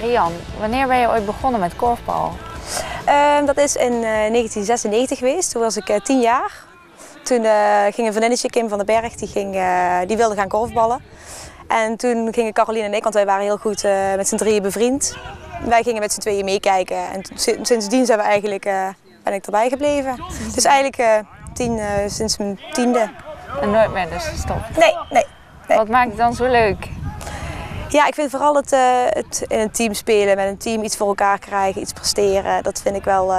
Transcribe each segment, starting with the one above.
Rian, wanneer ben je ooit begonnen met korfbal? Dat is in 1996 geweest, toen was ik 10 jaar. Toen ging een vriendinnetje, Kim van den Berg, die wilde gaan korfballen. En toen gingen Caroline en ik, want wij waren heel goed met z'n drieën bevriend. Wij gingen met z'n tweeën meekijken en sindsdien zijn we eigenlijk, ben ik erbij gebleven. Dus eigenlijk sinds mijn 10e. En nooit meer dus gestopt? Nee. Wat maakt het dan zo leuk? Ja, ik vind vooral het in een team spelen, met een team iets voor elkaar krijgen, iets presteren. Dat vind ik wel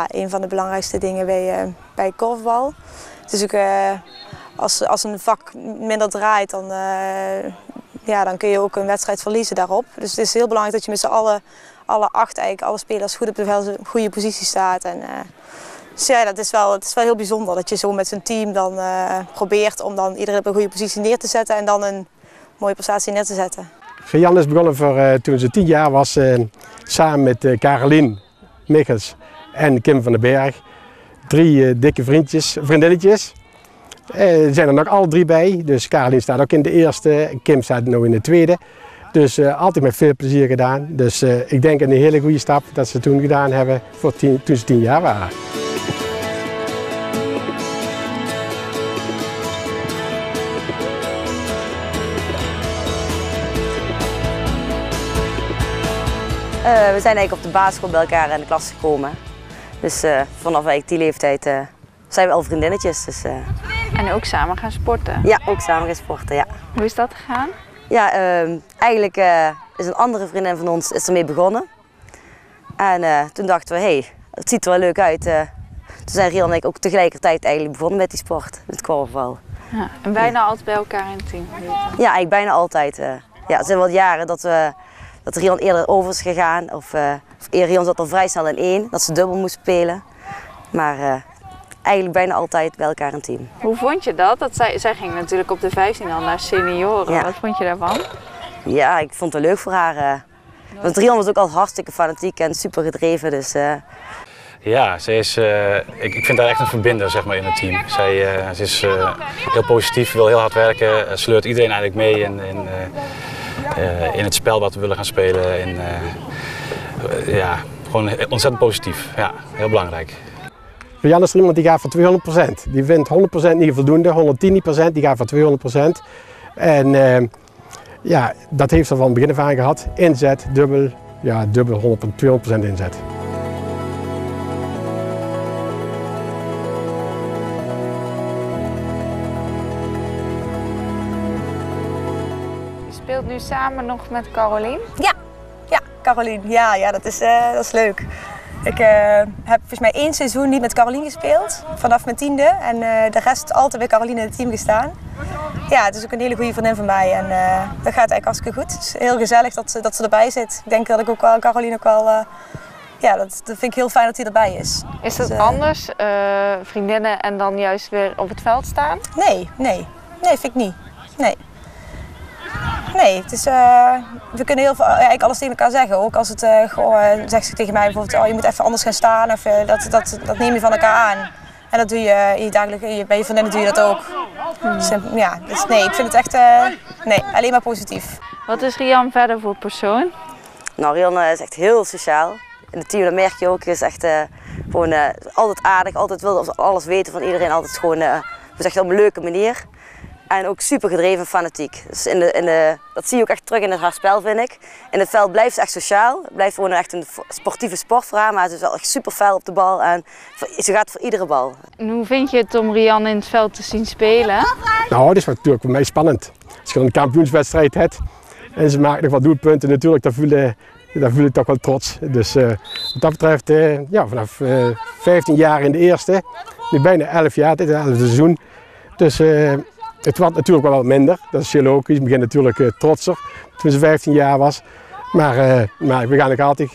een van de belangrijkste dingen bij korfbal. Dus ook, als een vak minder draait, dan kun je ook een wedstrijd verliezen daarop. Dus het is heel belangrijk dat je met z'n allen, alle 8 eigenlijk, alle spelers goed op de goede positie staat. En, dus ja, het is wel heel bijzonder dat je zo met zo'n team dan probeert om dan iedereen op een goede positie neer te zetten en dan een mooie prestatie neer te zetten. Rian is begonnen toen ze 10 jaar was, samen met Caroline Michels en Kim van den Berg. 3 dikke vriendinnetjes. Er zijn er nog alle 3 bij, dus Caroline staat ook in de eerste, Kim staat nu in de tweede. Dus altijd met veel plezier gedaan. Dus ik denk een hele goede stap dat ze toen gedaan hebben toen ze 10 jaar waren. We zijn eigenlijk op de basisschool bij elkaar in de klas gekomen. Dus vanaf eigenlijk die leeftijd zijn we al vriendinnetjes. Dus, En ook samen gaan sporten? Ja, ook samen gaan sporten, ja. Hoe is dat gegaan? Ja, eigenlijk is een andere vriendin van ons ermee begonnen. En toen dachten we, hey, het ziet er wel leuk uit. Toen zijn Rian en ik ook tegelijkertijd eigenlijk begonnen met die sport, met korfbal. Ja, en bijna altijd bij elkaar in het team? Ja, eigenlijk bijna altijd. Ja, er zijn wat jaren dat Rian eerder over is gegaan. Of Rian zat al vrij snel in 1, dat ze dubbel moest spelen. Maar eigenlijk bijna altijd bij elkaar een team. Hoe vond je dat? Zij ging natuurlijk op de 15 al naar senioren. Ja. Wat vond je daarvan? Ja, ik vond het leuk voor haar. Want Rian was ook al hartstikke fanatiek en super gedreven. Dus, Ja, ik vind haar echt een verbinder, zeg maar, in het team. Ze is heel positief, wil heel hard werken, sleurt iedereen eigenlijk mee in het spel wat we willen gaan spelen. En, ja, gewoon ontzettend positief. Ja, heel belangrijk. Rian is er iemand die gaat voor 200%. Die vindt 100% niet voldoende, 110%, die gaat voor 200%. En ja, dat heeft ze van het begin af aan gehad. Inzet, dubbel 200% inzet. Je speelt nu samen nog met Caroline? Ja, Caroline. Ja, dat is leuk. Ik heb volgens mij 1 seizoen niet met Caroline gespeeld, vanaf mijn 10e. En de rest altijd bij Caroline in het team gestaan. Ja, het is ook een hele goede vriendin van mij en dat gaat eigenlijk hartstikke goed. Het is heel gezellig dat ze erbij zit. Ik denk dat ik ook wel, Caroline ook wel, dat vind ik heel fijn dat hij erbij is. Is dat Dus, anders, vriendinnen en dan juist weer op het veld staan? Nee, vind ik niet. Nee, het is, we kunnen heel veel, eigenlijk alles tegen elkaar zeggen. Ook als het zegt ze tegen mij bijvoorbeeld, oh, je moet even anders gaan staan. Of, dat neem je van elkaar aan. En dat doe je in je dagelijks, bij je vriendinnen doe je dat ook. Dus nee, ik vind het echt alleen maar positief. Wat is Rian verder voor persoon? nou, Rian is echt heel sociaal. In het team, dat merk je ook, is echt gewoon altijd aardig, altijd wil alles weten van iedereen. Altijd gewoon op een leuke manier. En ook super gedreven, fanatiek. Dus dat zie je ook echt terug in haar spel, vind ik. In het veld blijft ze echt sociaal. Het blijft gewoon echt een sportieve sport voor haar, maar ze is wel echt super fel op de bal en ze gaat voor iedere bal. En hoe vind je het om Rian in het veld te zien spelen? Nou, dat is natuurlijk voor mij spannend. Als je een kampioenswedstrijd hebt en ze maakt nog wat doelpunten, natuurlijk, dan voel ik toch wel trots. Dus wat dat betreft, vanaf 15 jaar in de eerste, nu bijna 11 jaar, dit is het 11e seizoen. Dus het wordt natuurlijk wel wat minder, dat is heel logisch. Ik begin natuurlijk trotser toen ze 15 jaar was. Maar we gaan nog altijd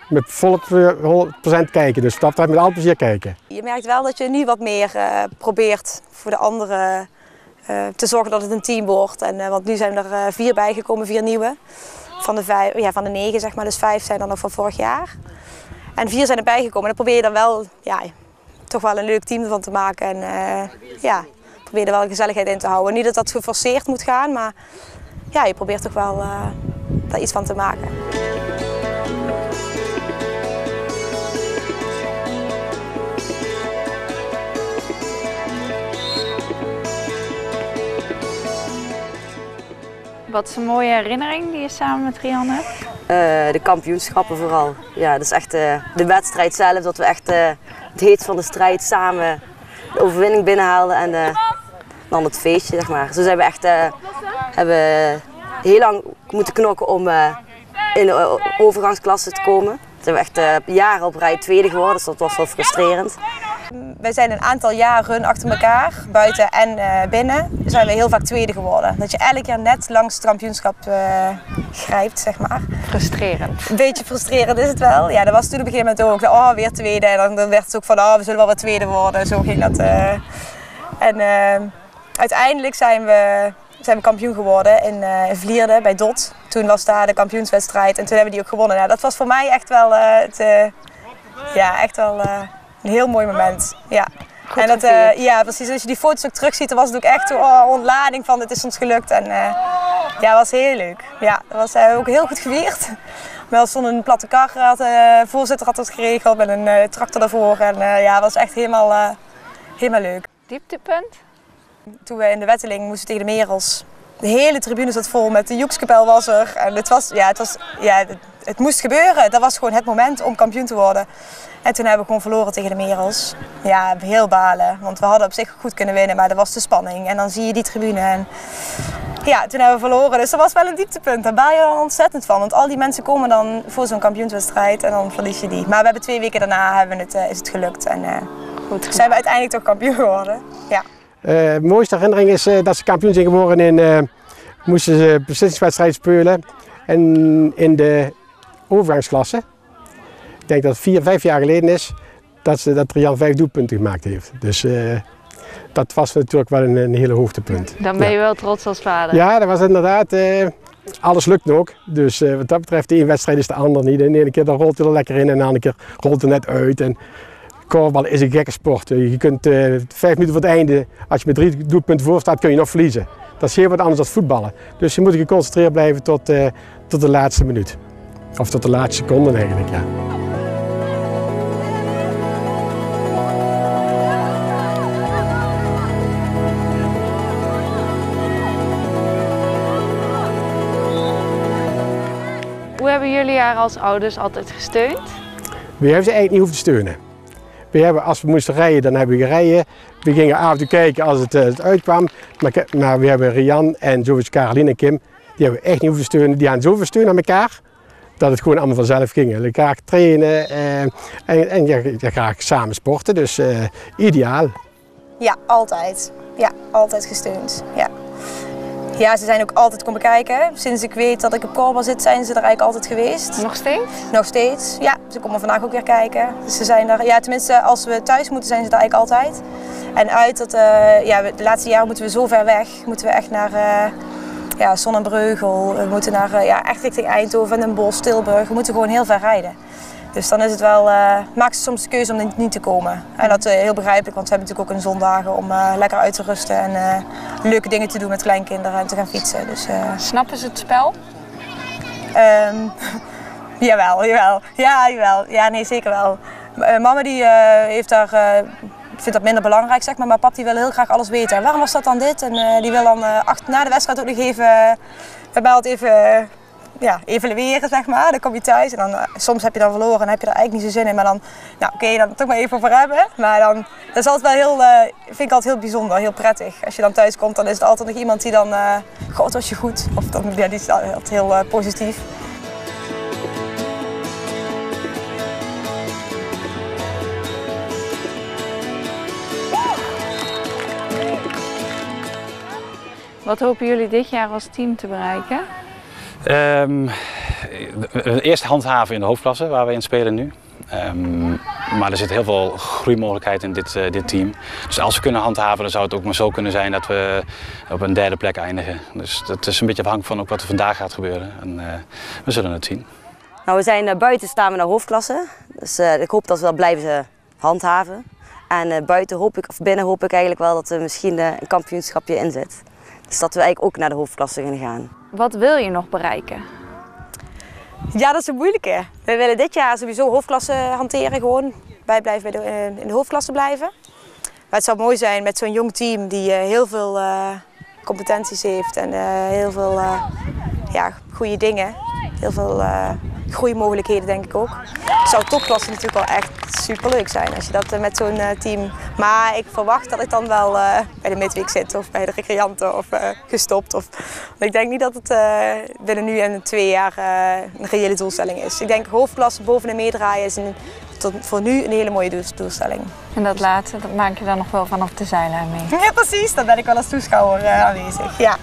met volle 100% kijken, dus dat betreft met al plezier kijken. Je merkt wel dat je nu wat meer probeert voor de anderen te zorgen dat het een team wordt. Want nu zijn er 4 bijgekomen, 4 nieuwe. Van de 9 zeg maar, dus 5 zijn er nog van vorig jaar. En 4 zijn erbij gekomen. En dan probeer je dan wel, toch wel een leuk team ervan te maken. En probeer er wel gezelligheid in te houden. Niet dat dat geforceerd moet gaan, maar je probeert toch wel daar iets van te maken. Wat is een mooie herinnering die je samen met Rian hebt? De kampioenschappen vooral. Ja, dat is echt de wedstrijd zelf, dat we echt het heet van de strijd samen de overwinning binnenhaalden en dan het feestje, zeg maar. Zo zijn we echt hebben heel lang moeten knokken om in de overgangsklasse te komen. Toen zijn we echt jaren op rij tweede geworden, dus dat was wel frustrerend. Wij zijn een aantal jaren achter elkaar, buiten en binnen, zijn we heel vaak tweede geworden. Dat je elk jaar net langs het kampioenschap grijpt, zeg maar. Frustrerend. Een beetje frustrerend is het wel. Ja, dat was toen op een gegeven moment ook, oh, weer tweede. En dan werd het ook van, oh, we zullen wel weer tweede worden. Zo ging dat. Uiteindelijk zijn we kampioen geworden in Vlierde bij DOT. Toen was daar de kampioenswedstrijd en toen hebben we die ook gewonnen. Nou, dat was voor mij echt wel, een heel mooi moment. Ja. En dat, ja, precies. Als je die foto's ook terugziet, dan was het ook echt ontlading van het is ons gelukt. En ja, dat was heel leuk. Ja, dat was ook heel goed gevierd. Wel stond een platte kar, de voorzitter had dat geregeld met een tractor daarvoor. En ja, dat was echt helemaal leuk. Dieptepunt? Toen we in de Wetteling moesten tegen de Merels. De hele tribune zat vol met de Joekskapel was er. En het moest gebeuren. Dat was gewoon het moment om kampioen te worden. En toen hebben we gewoon verloren tegen de Merels. Ja, heel balen. Want we hadden op zich goed kunnen winnen, maar dat was de spanning. En dan zie je die tribune. En ja, toen hebben we verloren. Dus dat was wel een dieptepunt. Daar baal je dan ontzettend van. Want al die mensen komen dan voor zo'n kampioenswedstrijd en dan verlies je die. Maar we hebben 2 weken daarna is het gelukt. En goed, zijn we uiteindelijk toch kampioen geworden. Ja. De mooiste herinnering is dat ze kampioen zijn geworden moesten ze beslissingswedstrijd spelen en in de overgangsklasse. Ik denk dat het 4, 5 jaar geleden is dat Rian 5 doelpunten gemaakt heeft. Dus dat was natuurlijk wel een hele hoogtepunt. Dan ben je wel trots als vader. Ja, dat was inderdaad. Alles lukt ook. Dus wat dat betreft, de ene wedstrijd is de ander niet. De ene keer dan rolt hij er lekker in en de andere keer rolt hij net uit. En korfballen is een gekke sport. Je kunt 5 minuten voor het einde, als je met 3 doelpunten voor staat, kun je nog verliezen. Dat is heel wat anders dan voetballen. Dus je moet geconcentreerd blijven tot de laatste minuut. Of tot de laatste seconde eigenlijk, ja. Hoe hebben jullie haar als ouders altijd gesteund? We hebben ze eigenlijk niet hoeven te steunen. We hebben, als we moesten rijden, dan hebben we gereden. We gingen af en toe kijken als het uitkwam. Maar we hebben Rian en zoals Caroline en Kim, die hebben we echt niet hoeven te steunen. Die hadden zoveel steun aan elkaar, dat het gewoon allemaal vanzelf ging. Elkaar trainen en graag samen sporten, dus ideaal. Ja, altijd. Ja, altijd gesteund. Ja. Ja, ze zijn ook altijd komen kijken. Sinds ik weet dat ik op korfbal zit, zijn ze er eigenlijk altijd geweest. Nog steeds? Nog steeds, ja. Ze komen vandaag ook weer kijken. Dus ze zijn er, ja, tenminste als we thuis moeten, zijn ze er eigenlijk altijd. En uit dat, de laatste jaren moeten we zo ver weg. Moeten we echt naar Zonnebreugel. We moeten naar, echt richting Eindhoven en Den Bosch, Tilburg. We moeten gewoon heel ver rijden. Dus dan is het wel, maakt ze soms de keuze om niet te komen. En dat is heel begrijpelijk, want we hebben natuurlijk ook een zondagen om lekker uit te rusten en leuke dingen te doen met kleinkinderen en te gaan fietsen. Dus, snappen ze het spel? Jawel. Ja, jawel. Ja, nee, zeker wel. Mama die vindt dat minder belangrijk, zeg maar pap die wil heel graag alles weten. En waarom was dat dan dit? En die wil dan na de wedstrijd ook nog even, bij mij altijd even evalueren, zeg maar. Dan kom je thuis en dan soms heb je dan verloren en heb je er eigenlijk niet zo zin in. Maar dan, dan toch maar even over hebben. Maar dan, dat is altijd wel vind ik altijd heel bijzonder, heel prettig. Als je dan thuis komt, dan is het altijd nog iemand die dan, god was je goed. Of dan, die is altijd heel positief. Wat hopen jullie dit jaar als team te bereiken? Eerst handhaven in de hoofdklasse waar we in spelen nu. Maar er zit heel veel groeimogelijkheid in dit team. Dus als we kunnen handhaven, dan zou het ook maar zo kunnen zijn dat we op een 3e plek eindigen. Dus dat is een beetje afhankelijk van ook wat er vandaag gaat gebeuren. En we zullen het zien. Nou, we zijn buiten staan we naar hoofdklasse. Dus ik hoop dat we dat blijven handhaven. En binnen hoop ik eigenlijk wel dat er misschien een kampioenschapje in zit. Dus dat we eigenlijk ook naar de hoofdklasse gaan gaan. Wat wil je nog bereiken? Ja, dat is een moeilijke. We willen dit jaar sowieso hoofdklasse hanteren gewoon. Wij blijven in de hoofdklasse blijven. Maar het zou mooi zijn met zo'n jong team die heel veel competenties heeft en heel veel goede dingen. Heel veel groeimogelijkheden denk ik ook. Het zou topklasse natuurlijk wel echt superleuk zijn als je dat met zo'n team... Maar ik verwacht dat ik dan wel bij de midweek zit of bij de recreanten of gestopt. Want ik denk niet dat het binnen nu en 2 jaar een reële doelstelling is. Ik denk hoofdklasse boven de meedraaien is voor nu een hele mooie doelstelling. En dat laatste, dat maak je dan nog wel vanaf de zijlijn mee? Ja, precies. Dan ben ik wel als toeschouwer aanwezig. Ja.